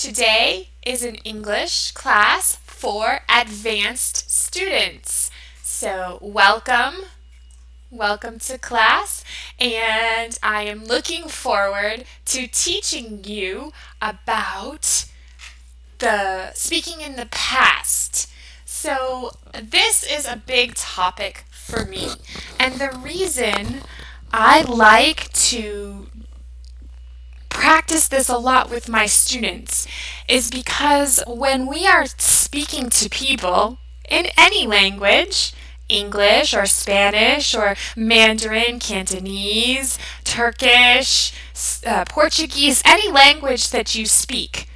Today is an English class for advanced students. So welcome to class, and I am looking forward to teaching you about the speaking in the past. So this is a big topic for me, and the reason I like to practice this a lot with my students is because when we are speaking to people in any language, English or Spanish or Mandarin, Cantonese, Turkish, Portuguese, any language that you speak,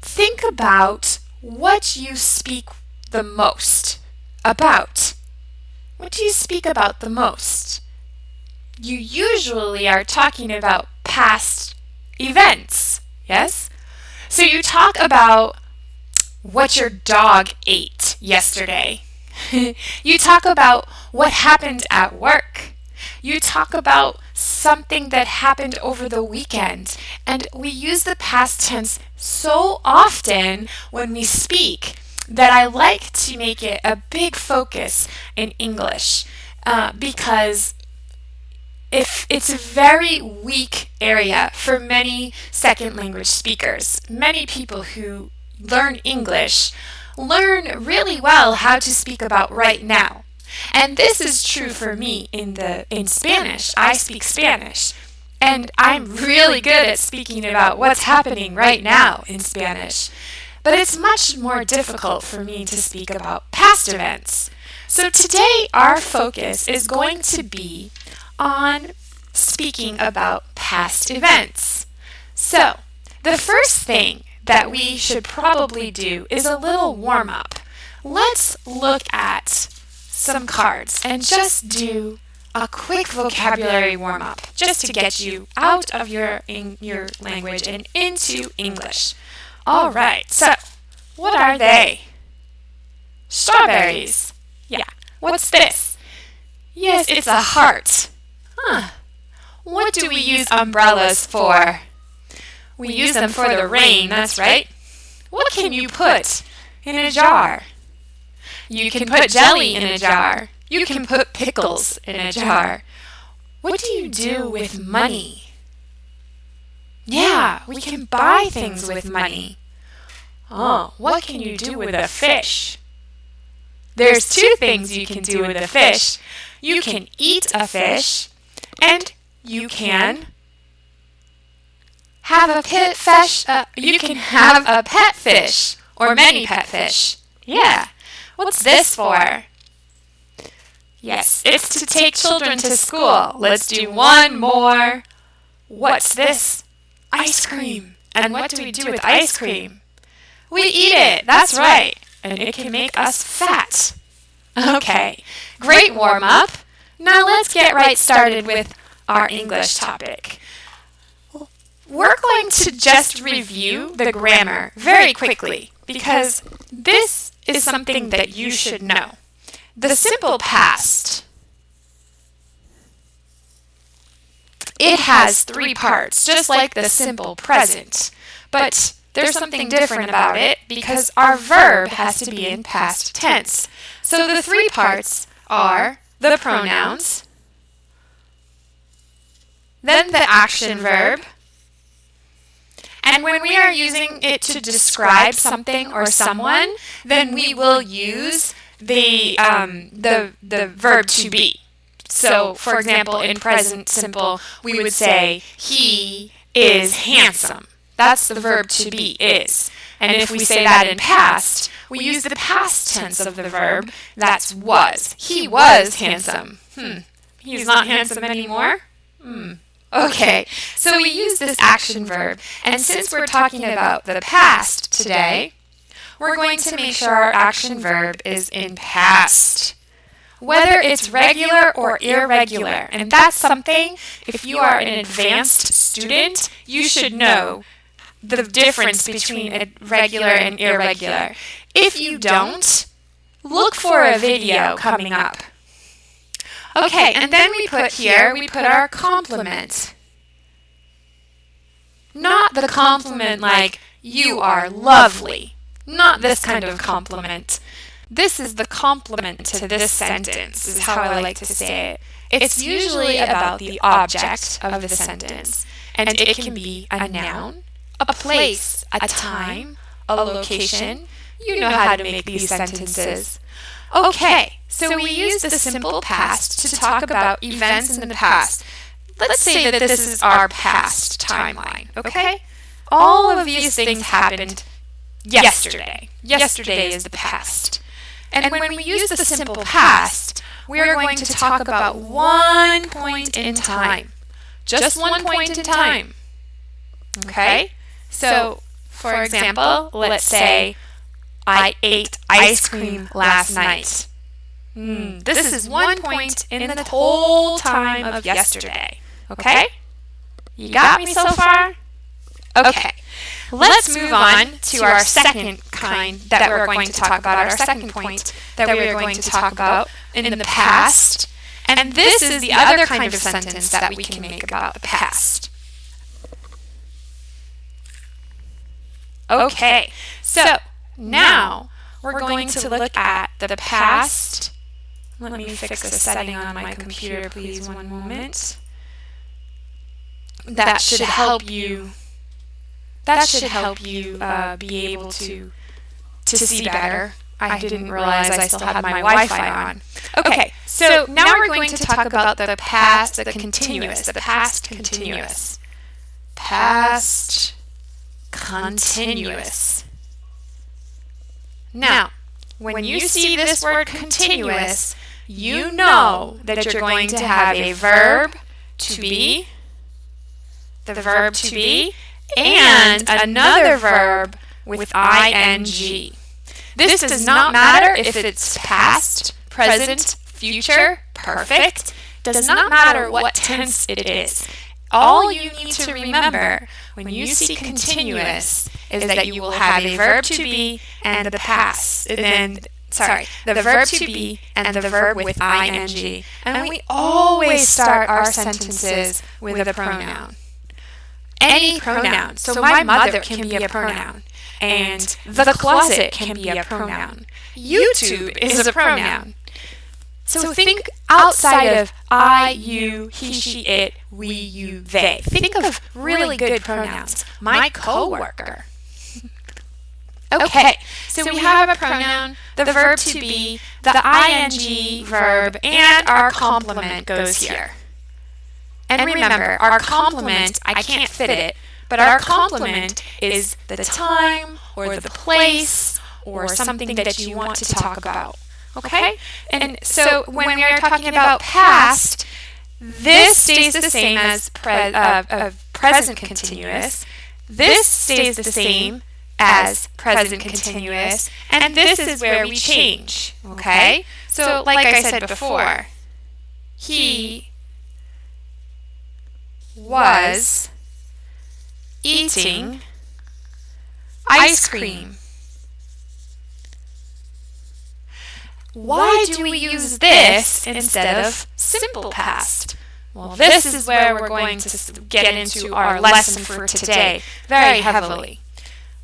think about what you speak the most about. What do you speak about the most? You usually are talking about past events, yes? So you talk about what your dog ate yesterday. You talk about what happened at work. You talk about something that happened over the weekend. And we use the past tense so often when we speak that I like to make it a big focus in English because if it's a very weak area for many second language speakers. Many people who learn English learn really well how to speak about right now. And this is true for me in Spanish. I speak Spanish, and I'm really good at speaking about what's happening right now in Spanish. But it's much more difficult for me to speak about past events. So today our focus is going to be on speaking about past events. So, the first thing that we should probably do is a little warm-up. Let's look at some cards and just do a quick vocabulary warm-up just to get you out of your language and into English. All right, so what are they? Strawberries. Yeah, what's this? Yes, it's a heart. What do we use umbrellas for? We use them for the rain, that's right. What can you put in a jar? You can put jelly in a jar. You can put pickles in a jar. What do you do with money? Yeah, we can buy things with money. Oh, what can you do with a fish? There's two things you can do with a fish. You can eat a fish, and you can have a pet fish. You can have a pet fish or many pet fish. Yeah. What's this for? Yes, it's to take children to school. Let's do one more. What's this? Ice cream. And what do we do with ice cream? We eat it. That's right. And it can make us fat. Okay. Great warm-up. Now let's get right started with our English topic. We're going to just review the grammar very quickly because this is something that you should know. The simple past, it has three parts, just like the simple present. But there's something different about it because our verb has to be in past tense. So the three parts are the pronouns, then the action verb, and when we are using it to describe something or someone, then we will use the verb to be. So, for example, in present simple, we would say, he is handsome. That's the verb to be, is. And if we say that in past, we use the past tense of the verb, that's was. He was handsome. He's not handsome anymore? Okay, so we use this action verb, and since we're talking about the past today, we're going to make sure our action verb is in past, whether it's regular or irregular. And that's something, if you are an advanced student, you should know the difference between regular and irregular. If you don't, look for a video coming up. Okay, and then we put our complement. Not the compliment like, You are lovely. Not this kind of compliment. This is the complement to this sentence, is how I like to say it. It's usually about the object of the sentence, and it can be a noun, a place, a time, a location. You know how to make these sentences. Okay, so we use the simple past to talk about events in the past. Let's say that this is our past timeline, okay? All of these things happened yesterday. Yesterday is the past. And when we use the simple past, we're going to talk about one point in time. Just one point in time. Okay? So, for example, let's say I ate ice cream last night. This is one point in the whole time of yesterday. Okay? You got me so far? Okay. Let's move on to our second kind that we're going to talk about, our second point that we're going to talk about in the past. And this is the other kind of sentence that we can make about the past. Okay, so now we're going to look at the past. Let me fix a setting on my computer, please, one moment. That should help you. That should help you be able to see better. I didn't realize I still had my Wi-Fi on. Okay, so now we're going to talk about the past, the continuous, the past continuous. Past continuous. Now, when you see this word continuous, you know that you're going to have a verb to be, the verb to be, and another verb with ing. This does not matter if it's past, present, future, perfect. Does not matter what tense it is. All you need to remember when you see continuous is that you will have a verb to be and the past, the verb to be and the verb with ing. And we always start our sentences with a pronoun. Any pronoun. So my mother can be a pronoun. And the closet can be a pronoun. YouTube is a pronoun. So think outside of I, you, he, she, it, we, you, they. Think of really good pronouns. My coworker. Okay, so we have a pronoun, the verb to be, the ing verb, and our complement goes here. And remember, our complement, I can't fit it, but our complement is the time or the place or something that you want to talk about. Okay? And so when we are talking about past, this stays the same as present continuous. This stays the same as present continuous. And this is where we change. Okay? So like I said before, he was eating ice cream. Why do we use this instead of simple past? Well, this is where we're going to get into our lesson for today very heavily.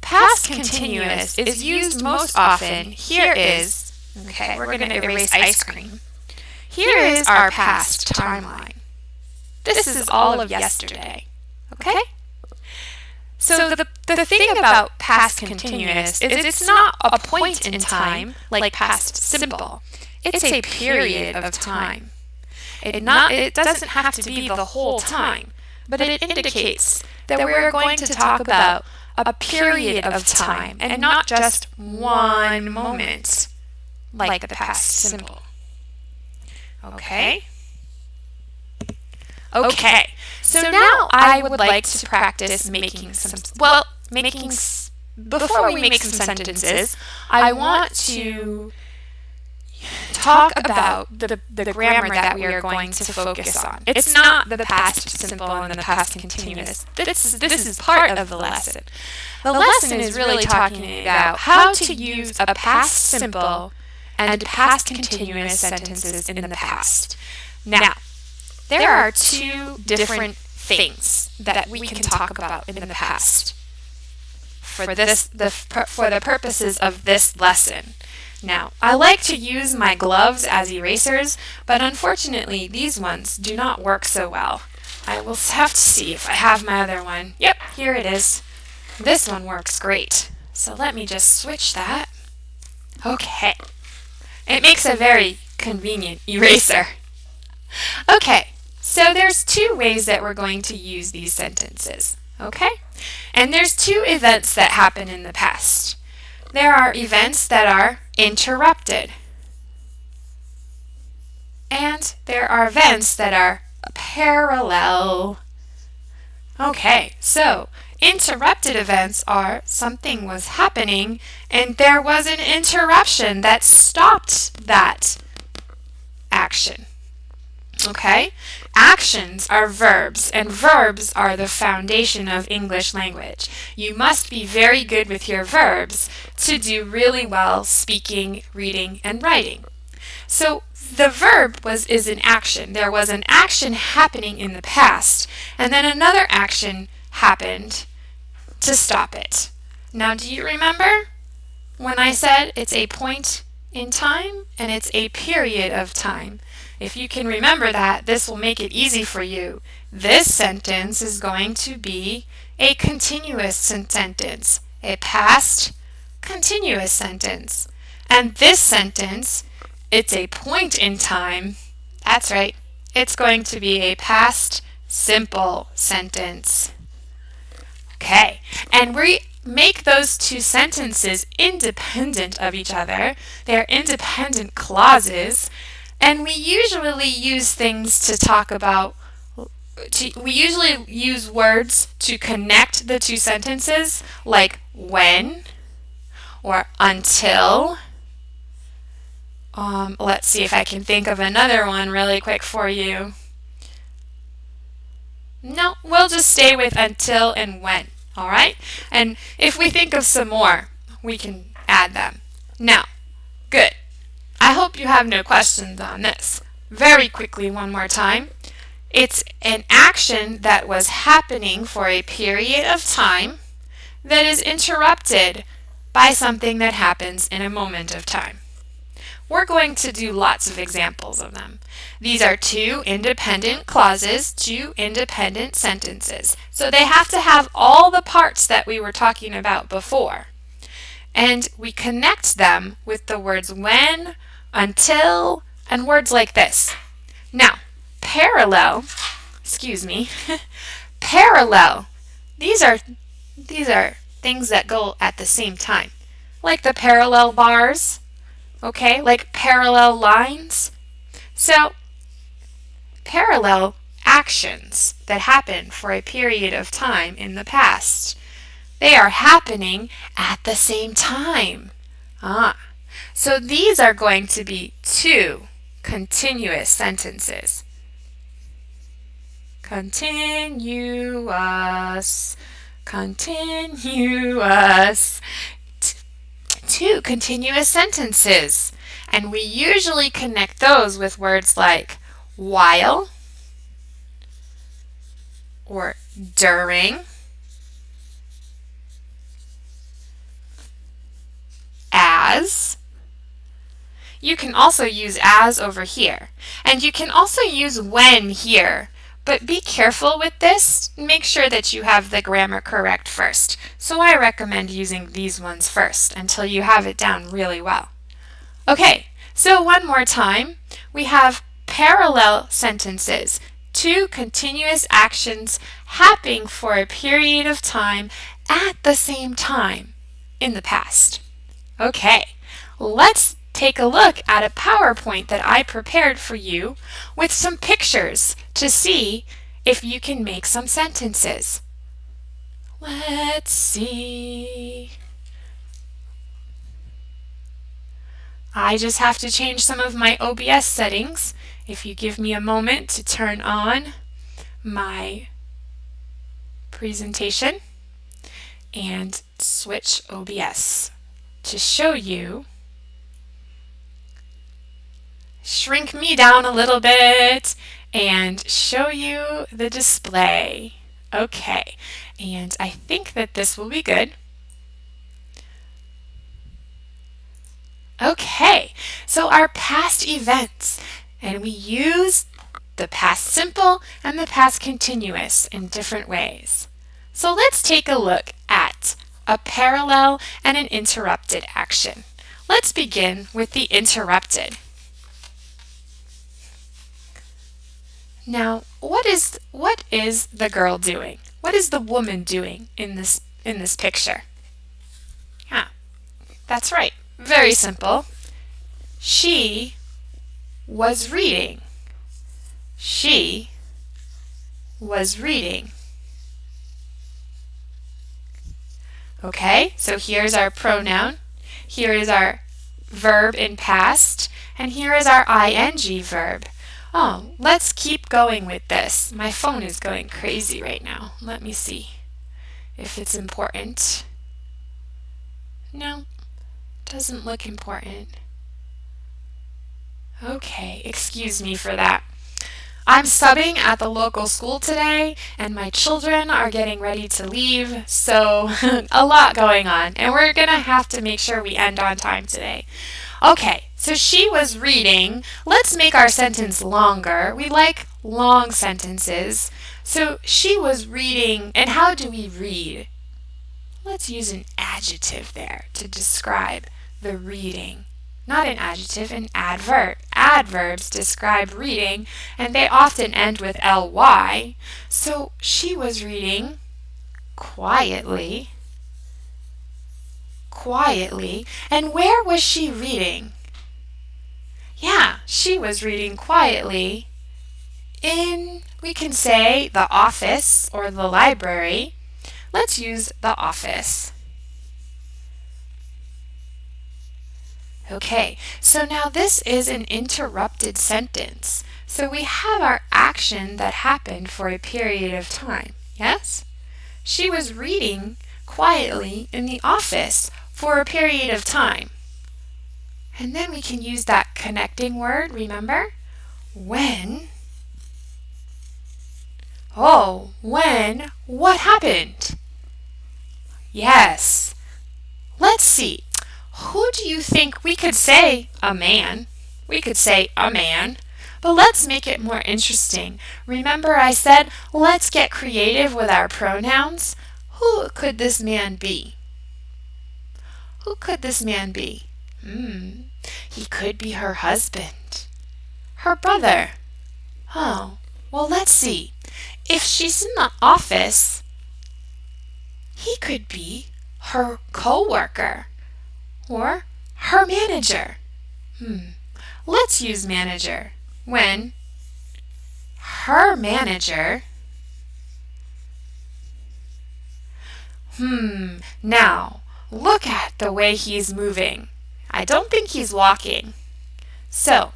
Past continuous is used most often. Here is, okay, we're going to erase ice cream. Here is our past timeline. This is all of yesterday, okay? So the thing about past continuous is it's not a point in time like past simple. It's a period of time. It doesn't have to be the whole time, but it indicates that we're going to talk about a period of time and not just one moment like the past simple. Okay? Okay, so now I would like to practice before we make some sentences, I want to talk about the grammar that we are going to focus on. It's not the past simple and the past continuous. This is part of the lesson. The lesson is really talking about how to use a past simple and past continuous sentences in the past. Now, there are two different things that we can talk about in the past. for the purposes of this lesson. Now, I like to use my gloves as erasers, but unfortunately these ones do not work so well. I will have to see if I have my other one. Yep, here it is. This one works great. So let me just switch that. Okay. It makes a very convenient eraser. Okay, so there's two ways that we're going to use these sentences. Okay? And there's two events that happen in the past. There are events that are interrupted. And there are events that are parallel. Okay, so interrupted events are something was happening and there was an interruption that stopped that action. Okay? Actions are verbs, and verbs are the foundation of English language. You must be very good with your verbs to do really well speaking, reading, and writing. So the verb is an action. There was an action happening in the past, and then another action happened to stop it. Now, do you remember when I said it's a point in time and it's a period of time? If you can remember that, this will make it easy for you. This sentence is going to be a continuous sentence, a past continuous sentence. And this sentence, it's a point in time. That's right. It's going to be a past simple sentence. Okay, and we make those two sentences independent of each other. They're independent clauses. And we usually use things to talk about, we usually use words to connect the two sentences, like when or until. Let's see if I can think of another one really quick for you. No, we'll just stay with until and when, all right? And if we think of some more, we can add them. Now, good. I hope you have no questions on this. Very quickly, one more time. It's an action that was happening for a period of time that is interrupted by something that happens in a moment of time. We're going to do lots of examples of them. These are two independent clauses, two independent sentences. So they have to have all the parts that we were talking about before. And we connect them with the words when, until, and words like this. Now, parallel, parallel, these are things that go at the same time. Like the parallel bars, okay, like parallel lines. So, parallel actions that happen for a period of time in the past. They are happening at the same time. So these are going to be two continuous sentences. Continuous, continuous. Two continuous sentences. And we usually connect those with words like while or during, as. You can also use as over here. And you can also use when here. But be careful with this. Make sure that you have the grammar correct first. So I recommend using these ones first until you have it down really well. Okay, so one more time. We have parallel sentences. Two continuous actions happening for a period of time at the same time in the past. Okay, let's take a look at a PowerPoint that I prepared for you with some pictures to see if you can make some sentences. Let's see. I just have to change some of my OBS settings. If you give me a moment to turn on my presentation and switch OBS to show you. Shrink me down a little bit and show you the display. Okay, and I think that this will be good. Okay, so our past events, and we use the past simple and the past continuous in different ways. So let's take a look at a parallel and an interrupted action. Let's begin with the interrupted. Now, what is the girl doing? What is the woman doing in this picture? Yeah, that's right. Very simple. She was reading. She was reading. Okay, so here's our pronoun. Here is our verb in past. And here is our ing verb. Oh, let's keep going with this. My phone is going crazy right now. Let me see if it's important. No, doesn't look important. Okay, excuse me for that. I'm subbing at the local school today, and my children are getting ready to leave, so a lot going on, and we're going to have to make sure we end on time today. Okay, so she was reading. Let's make our sentence longer. We like long sentences. So she was reading, and how do we read? Let's use an adjective there to describe the reading. Not an adjective, an adverb. Adverbs describe reading, and they often end with ly. So she was reading quietly. Quietly. And where was she reading? Yeah, she was reading quietly in, we can say, the office or the library. Let's use the office. Okay, so now this is an interrupted sentence. So we have our action that happened for a period of time, yes? She was reading quietly in the office for a period of time. And then we can use that connecting word, remember? When. Oh, when? What happened? Yes. Let's see. Who do you think we could say a man? We could say a man. But let's make it more interesting. Remember I said let's get creative with our pronouns? Who could this man be? Who could this man be? He could be her husband. Her brother. Oh, well, let's see. If she's in the office, he could be her co-worker or her manager. Let's use manager when her manager. Now, look at the way he's moving. I don't think he's walking. So,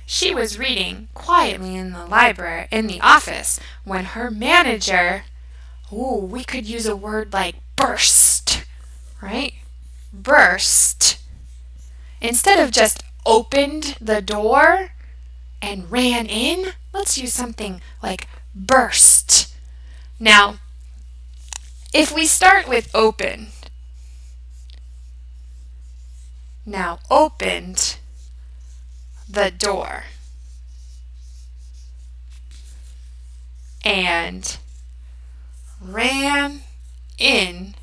she was reading quietly in the library, in the office, when her manager, we could use a word like burst, right? Burst. Instead of just opened the door and ran in, let's use something like burst. Now, if we start with opened, now opened the door and ran in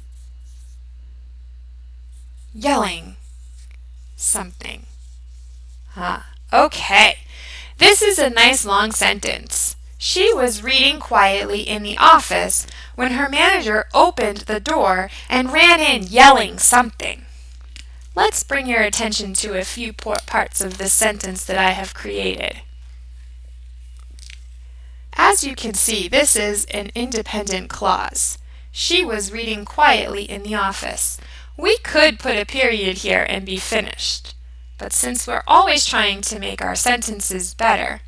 yelling something. Okay, this is a nice long sentence. She was reading quietly in the office when her manager opened the door and ran in yelling something. Let's bring your attention to a few parts of this sentence that I have created. As you can see, this is an independent clause. She was reading quietly in the office. We could put a period here and be finished. But since we're always trying to make our sentences better,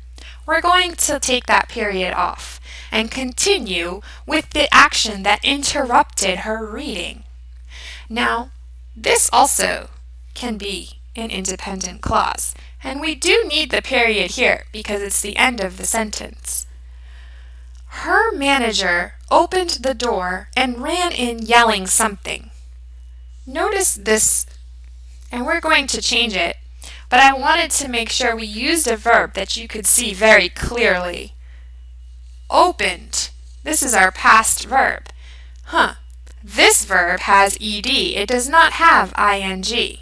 we're going to take that period off and continue with the action that interrupted her reading. Now, this also can be an independent clause, and we do need the period here because it's the end of the sentence. Her manager opened the door and ran in yelling something. Notice this and we're going to change it, but I wanted to make sure we used a verb that you could see very clearly. Opened. This is our past verb. This verb has ed. It does not have ing.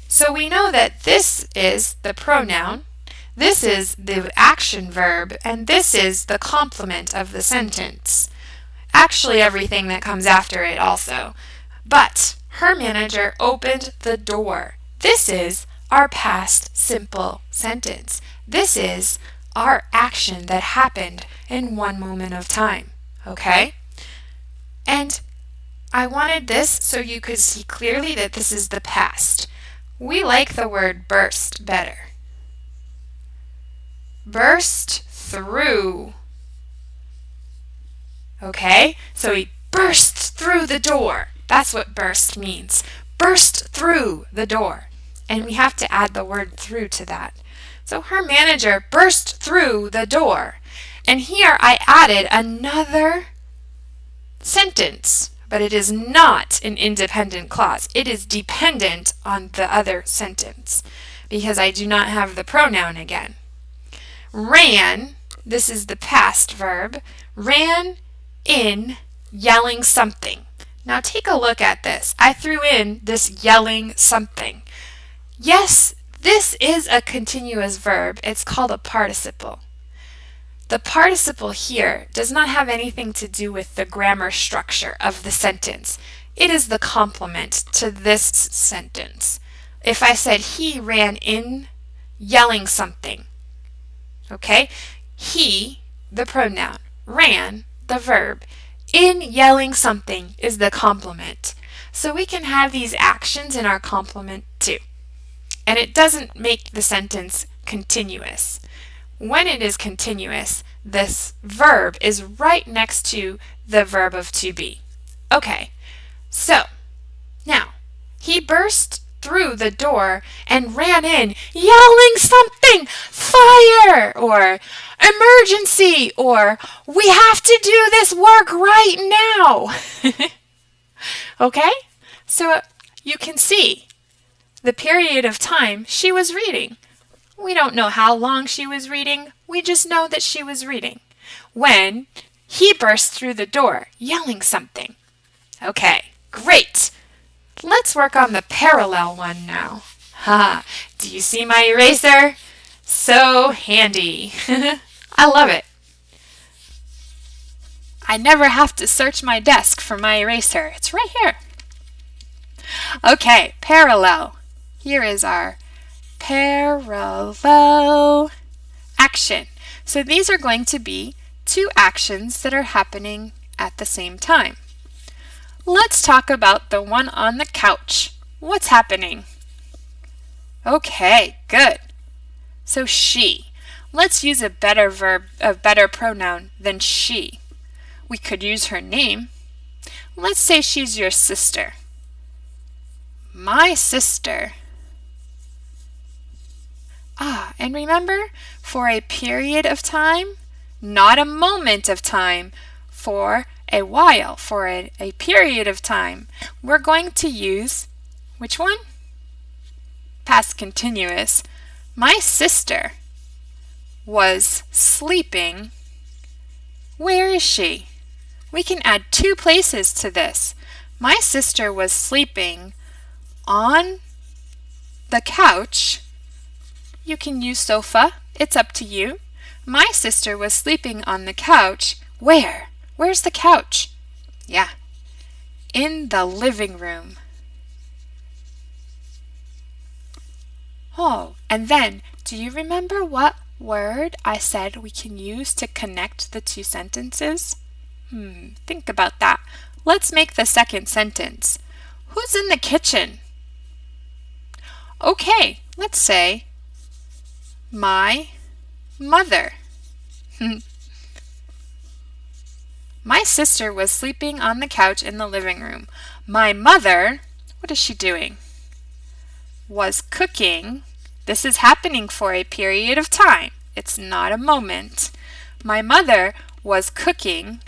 So we know that this is the pronoun, this is the action verb, and this is the complement of the sentence. Actually, everything that comes after it also. But her manager opened the door. This is our past simple sentence. This is our action that happened in one moment of time. Okay? And I wanted this so you could see clearly that this is the past. We like the word burst better. Burst through. Okay? So he burst through the door. That's what burst means. Burst through the door. And we have to add the word through to that. So her manager burst through the door. And here I added another sentence, but it is not an independent clause. It is dependent on the other sentence because I do not have the pronoun again. Ran, this is the past verb, ran in yelling something. Now take a look at this. I threw in this yelling something. Yes, this is a continuous verb. It's called a participle. The participle here does not have anything to do with the grammar structure of the sentence. It is the complement to this sentence. If I said he ran in yelling something, okay? He, the pronoun, ran, the verb, in yelling something is the complement. So we can have these actions in our complement too. And it doesn't make the sentence continuous. When it is continuous, this verb is right next to the verb of to be. Okay, so now he burst through the door and ran in yelling something, fire, or emergency, or we have to do this work right now. Okay, so you can see the period of time she was reading. We don't know how long she was reading. We just know that she was reading when he burst through the door yelling something. Okay, great. Let's work on the parallel one now. Do you see my eraser? So handy. I love it. I never have to search my desk for my eraser. It's right here. Okay, parallel. Here is our parallel action. So these are going to be two actions that are happening at the same time. Let's talk about the one on the couch. What's happening? Okay, good. So she. Let's use a better verb, a better pronoun than she. We could use her name. Let's say she's your sister. My sister. And remember, for a period of time, not a moment of time, for a while, for a period of time, we're going to use, which one? Past continuous. My sister was sleeping. Where is she? We can add two places to this. My sister was sleeping on the couch. You can use sofa. It's up to you. My sister was sleeping on the couch. Where? Where's the couch? Yeah. In the living room. Oh, and then, do you remember what word I said we can use to connect the two sentences? Think about that. Let's make the second sentence. Who's in the kitchen? Okay, let's say my mother. My sister was sleeping on the couch in the living room. My mother, what is she doing? Was cooking. This is happening for a period of time. It's not a moment. My mother was cooking.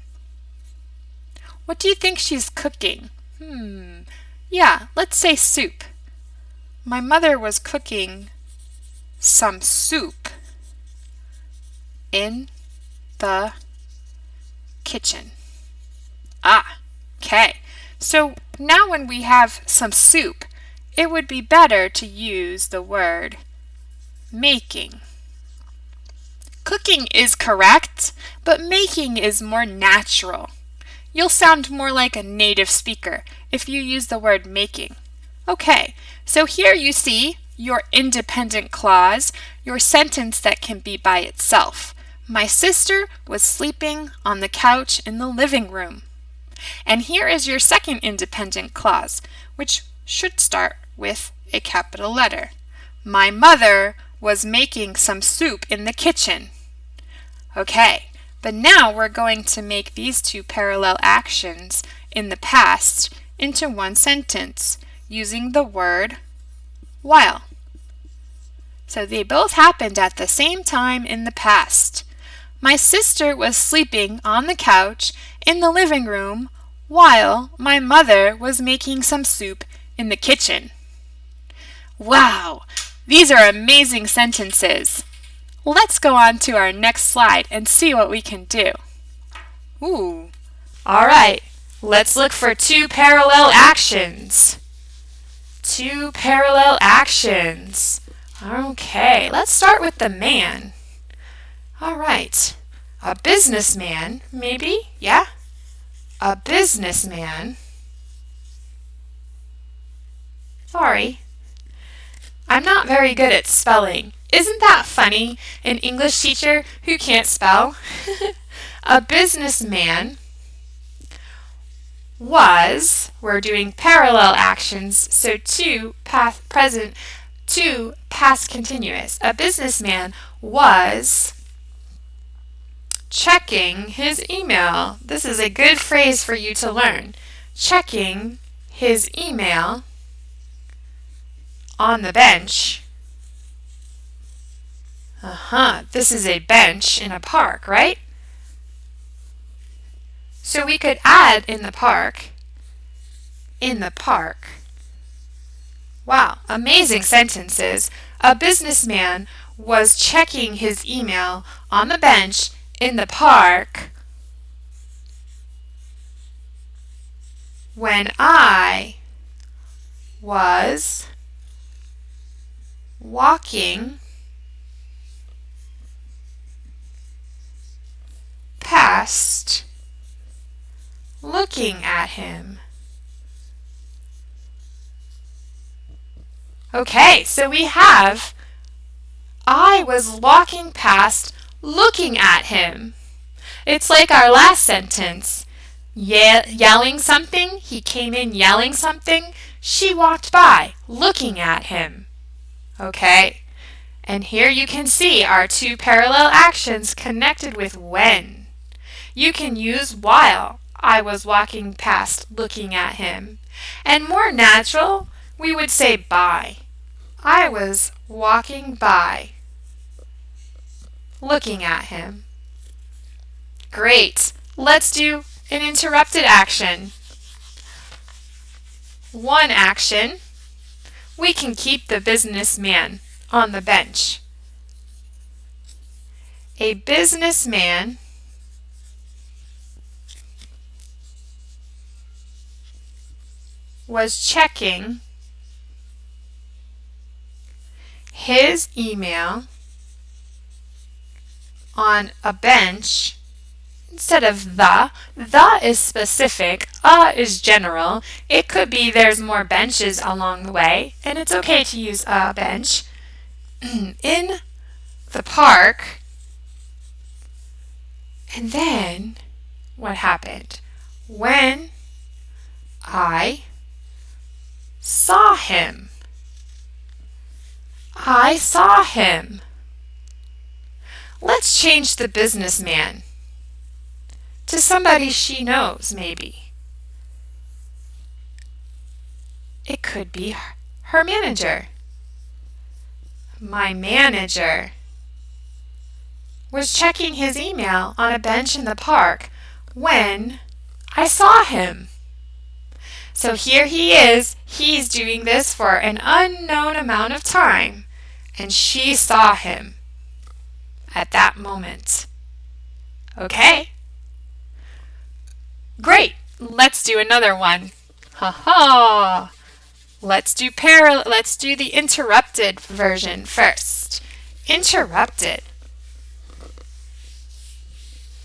What do you think she's cooking? Yeah, let's say soup. My mother was cooking some soup in the kitchen. Okay. So now when we have some soup, it would be better to use the word making. Cooking is correct, but making is more natural. You'll sound more like a native speaker if you use the word making. Okay, so here you see your independent clause, your sentence that can be by itself. My sister was sleeping on the couch in the living room. And here is your second independent clause, which should start with a capital letter. My mother was making some soup in the kitchen. Okay, but now we're going to make these two parallel actions in the past into one sentence using the word while. So they both happened at the same time in the past. My sister was sleeping on the couch in the living room while my mother was making some soup in the kitchen. Wow, these are amazing sentences. Let's go on to our next slide and see what we can do. All right, let's look for two parallel actions. Two parallel actions. Okay, let's start with the man. All right, a businessman, maybe? Yeah? A businessman. Sorry, I'm not very good at spelling. Isn't that funny? An English teacher who can't spell? A businessman was, we're doing parallel actions, so two past present, two past continuous. A businessman was checking his email. This is a good phrase for you to learn. Checking his email on the bench. This is a bench in a park, right? So we could add in the park. In the park. Wow, amazing sentences. A businessman was checking his email on the bench in the park when I was walking past looking at him. Okay, so we have I was walking past looking at him. It's like our last sentence. Yelling something, he came in yelling something. She walked by looking at him. Okay, and here you can see our two parallel actions connected with when. You can use while I was walking past looking at him. And more natural, we would say by. I was walking by looking at him. Great. Let's do an interrupted action. One action, we can keep the businessman on the bench. A businessman was checking his email on a bench. Instead of the is specific, is general. It could be there's more benches along the way, and it's okay to use a bench. In the park. And then, what happened? When I saw him. I saw him. Let's change the businessman to somebody she knows, maybe. It could be her manager. My manager was checking his email on a bench in the park when I saw him. So here he is. He's doing this for an unknown amount of time. And she saw him at that moment. Okay. Great. Let's do another one. Ha ha. Let's do the interrupted version first. Interrupted.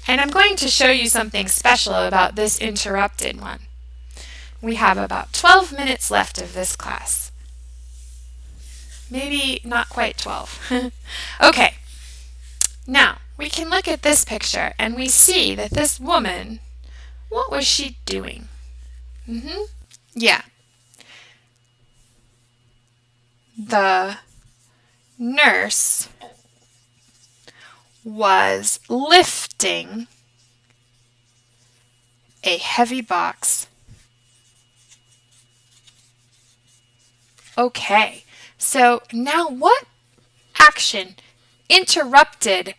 And I'm going to show you something special about this interrupted one. We have about 12 minutes left of this class. Maybe not quite 12. Okay. Now, we can look at this picture and we see that this woman, what was she doing? Yeah. The nurse was lifting a heavy box. Okay, so now what action interrupted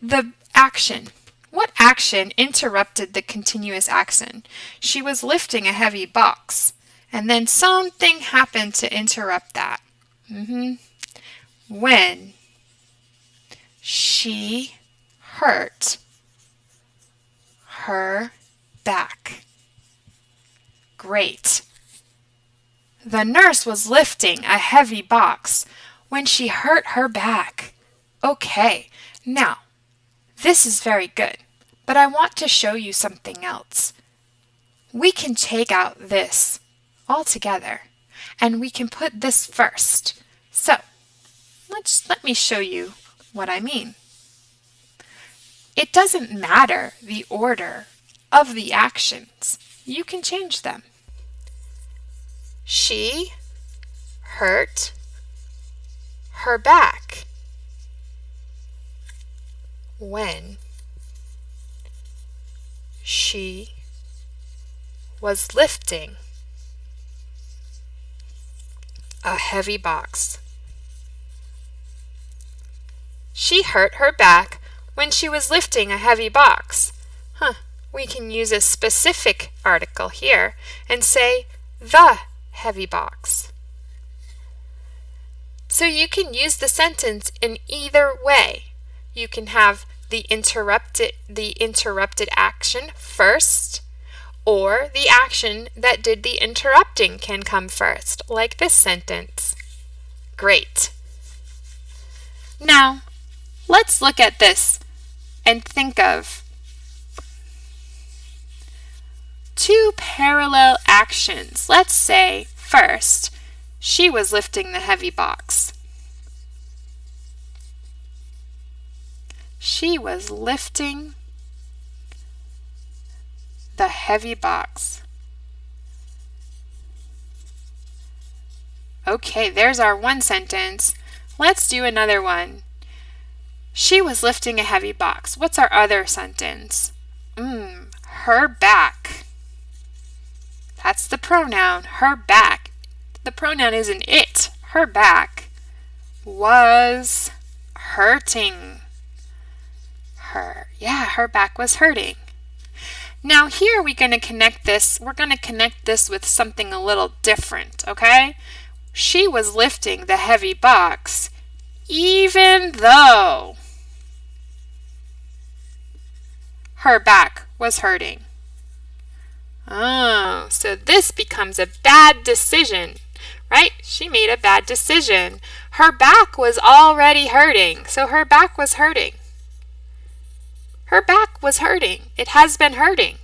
the action? What action interrupted the continuous action? She was lifting a heavy box, and then something happened to interrupt that. When she hurt her back. Great. The nurse was lifting a heavy box when she hurt her back. Okay, now, this is very good, but I want to show you something else. We can take out this altogether, and we can put this first. So, let me show you what I mean. It doesn't matter the order of the actions. You can change them. She hurt her back when she was lifting a heavy box. She hurt her back when she was lifting a heavy box. We can use a specific article here and say the heavy box. So you can use the sentence in either way. You can have the interrupted action first, or the action that did the interrupting can come first, like this sentence. Great. Now, let's look at this and think of two parallel actions. Let's say, first, she was lifting the heavy box. She was lifting the heavy box. Okay, there's our one sentence. Let's do another one. She was lifting a heavy box. What's our other sentence? Her back. That's the pronoun, her back. The pronoun isn't it. Her back was hurting her. Yeah, her back was hurting. Now here we're going to connect this with something a little different, okay? She was lifting the heavy box even though her back was hurting. Oh, so this becomes a bad decision, right? She made a bad decision. Her back was already hurting, so her back was hurting. Her back was hurting. It has been hurting.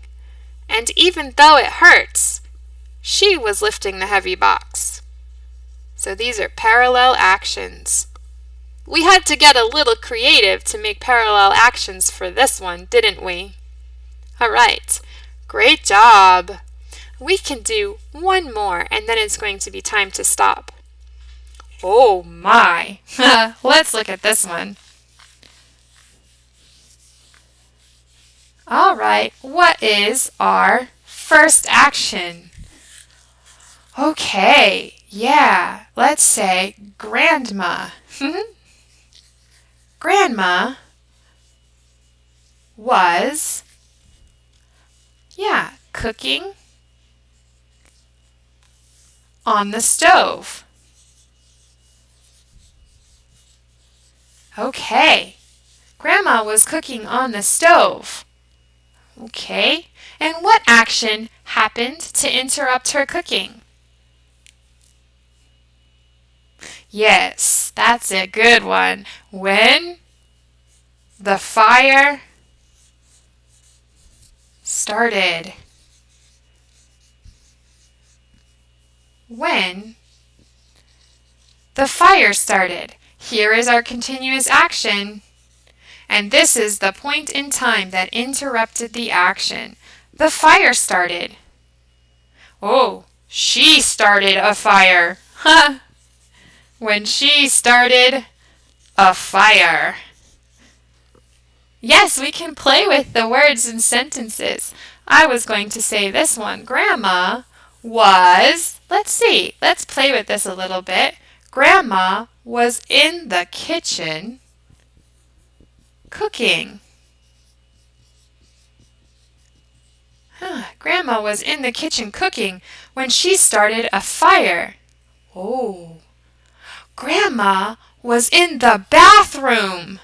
And even though it hurts, she was lifting the heavy box. So these are parallel actions. We had to get a little creative to make parallel actions for this one, didn't we? All right. Great job. We can do one more and then it's going to be time to stop. Oh my. Let's look at this one. All right, what is our first action? Okay, yeah, let's say grandma. Grandma was, cooking on the stove? Okay. Grandma was cooking on the stove. Okay. And what action happened to interrupt her cooking? Yes, that's a good one. When the fire started. When the fire started. Here is our continuous action. And this is the point in time that interrupted the action. The fire started. Oh, she started a fire. Ha! When she started a fire. Yes, we can play with the words and sentences. I was going to say this one. Grandma was, let's see, let's play with this a little bit. Grandma was in the kitchen cooking. Grandma was in the kitchen cooking when she started a fire. Oh, Grandma was in the bathroom.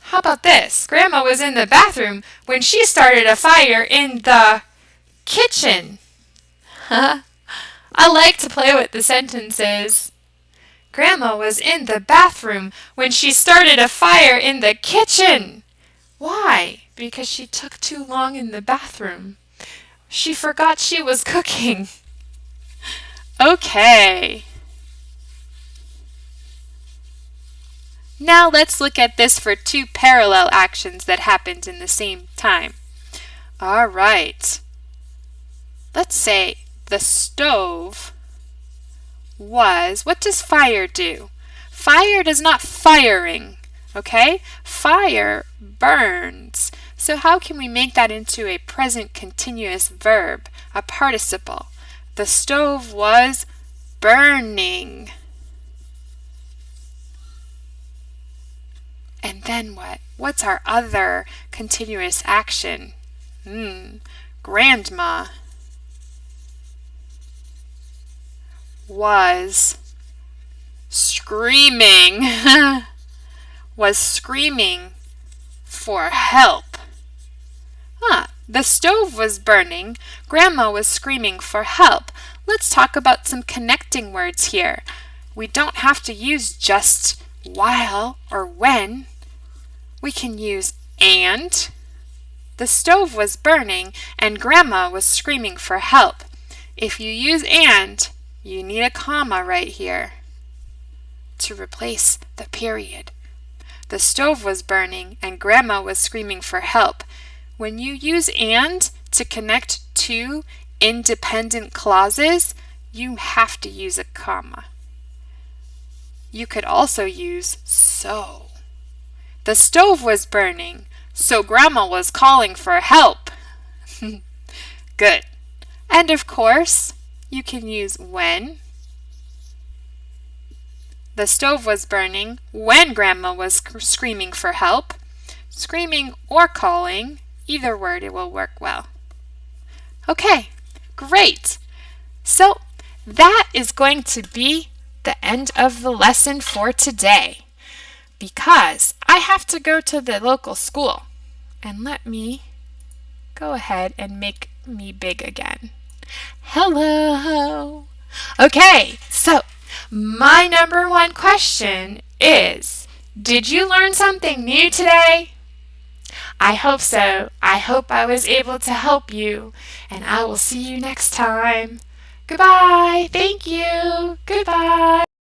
How about this? Grandma was in the bathroom when she started a fire in the kitchen. I like to play with the sentences. Grandma was in the bathroom when she started a fire in the kitchen. Why? Because she took too long in the bathroom. She forgot she was cooking. Okay. Now let's look at this for two parallel actions that happened in the same time. All right. Let's say the stove was, what does fire do? Fire does not firing, okay? Fire burns. So how can we make that into a present continuous verb, a participle? The stove was burning. And then what? What's our other continuous action? Grandma was screaming. Was screaming for help. The stove was burning. Grandma was screaming for help. Let's talk about some connecting words here. We don't have to use just while or when. We can use and. The stove was burning and Grandma was screaming for help. If you use and, you need a comma right here to replace the period. The stove was burning and Grandma was screaming for help. When you use and to connect two independent clauses, you have to use a comma. You could also use so. The stove was burning, so Grandma was calling for help. Good. And of course, you can use when. The stove was burning when Grandma was screaming for help. Screaming or calling, either word, it will work well. Okay, great. So that is going to be the end of the lesson for today, because I have to go to the local school. And let me go ahead and make me big again. Hello. Okay, so my number one question is, did you learn something new today? I hope so. I hope I was able to help you, and I will see you next time. Goodbye. Thank you. Goodbye.